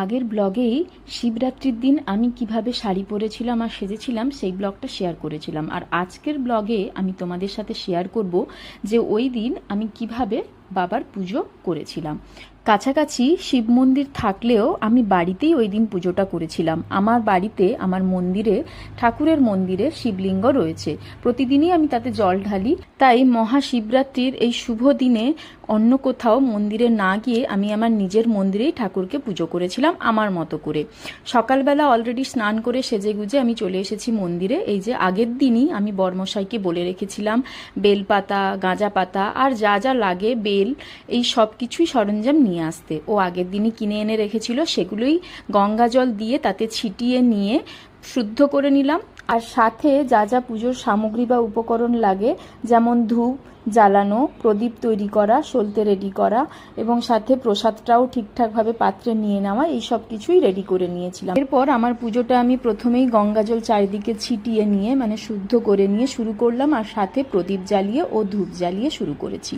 আগের ব্লগেই শিবরাত্রির দিন আমি কিভাবে শাড়ি পরেছিলাম আর সেজেছিলাম সেই ব্লগটা শেয়ার করেছিলাম। আর আজকের ব্লগে আমি তোমাদের সাথে শেয়ার করব যে ওই দিন আমি কিভাবে বাবার পুজো করেছিলাম। কাছাকাছি শিব মন্দির থাকলেও আমি বাড়িতেই ওই দিন পুজোটা করেছিলাম। আমার বাড়িতে আমার মন্দিরে, ঠাকুরের মন্দিরে শিবলিঙ্গ রয়েছে, প্রতিদিনই আমি তাতে জল ঢালি। তাই মহাশিবরাত্রির এই শুভ দিনে অন্য কোথাও মন্দিরে না গিয়ে আমি আমার নিজের মন্দিরেই ঠাকুরকে পুজো করেছিলাম আমার মতো করে। সকালবেলা অলরেডি স্নান করে সেজে গুজে আমি চলে এসেছি মন্দিরে। এই যে আগের দিনই আমি বর্মশাইকে বলে রেখেছিলাম বেলপাতা, গাঁজা পাতা আর যা যা লাগে, বেল, এই সব কিছুই সরঞ্জাম নিয়ে আসতে। ও আগের দিনই কিনে এনে রেখেছিল, সেগুলোই গঙ্গা জল দিয়ে তাতে ছিটিয়ে নিয়ে শুদ্ধ করে নিলাম। আর সাথে যা যা পুজোর সামগ্রী বা উপকরণ লাগে, যেমন ধূপ জ্বালানো, প্রদীপ তৈরি করা, সলতে রেডি করা এবং সাথে প্রসাদটাও ঠিকঠাকভাবে পাত্রে নিয়ে নেওয়া, এই সব কিছুই রেডি করে নিয়েছিলাম। এরপর আমার পুজোটা আমি প্রথমেই গঙ্গাজল চারিদিকে ছিটিয়ে নিয়ে শুদ্ধ করে নিয়ে শুরু করলাম, আর সাথে প্রদীপ জ্বালিয়ে ও ধূপ জ্বালিয়ে শুরু করেছি।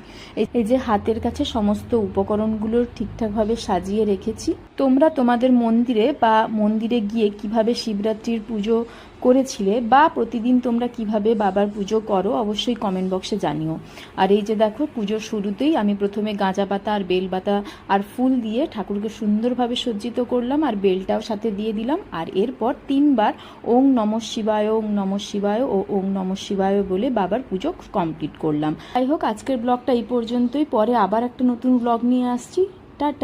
এই যে হাতের কাছে সমস্ত উপকরণগুলো ঠিকঠাকভাবে সাজিয়ে রেখেছি। তোমরা তোমাদের মন্দিরে বা মন্দিরে গিয়ে কিভাবে শিবরাত্রির পুজো করেছিলে বা প্রতিদিন তোমরা কিভাবে বাবার পুজো করো অবশ্যই কমেন্ট বক্সে জানিও। আর এই যে দেখো, পুজোর শুরুতেই আমি প্রথমে গাঁজা পাতা আর বেলপাতা আর ফুল দিয়ে ঠাকুরকে সুন্দরভাবে সজ্জিত করলাম, আর বেলটাও সাথে দিয়ে দিলাম। আর এরপর 3 বার ওং নমঃ শিবায়, ওং নমঃ শিবায় ও ওং নমঃ শিবায় বলে বাবার পুজো কমপ্লিট করলাম। যাই হোক, আজকের ব্লগটা এই পর্যন্তই। পরে আবার একটা নতুন ব্লগ নিয়ে আসছি। টাটা।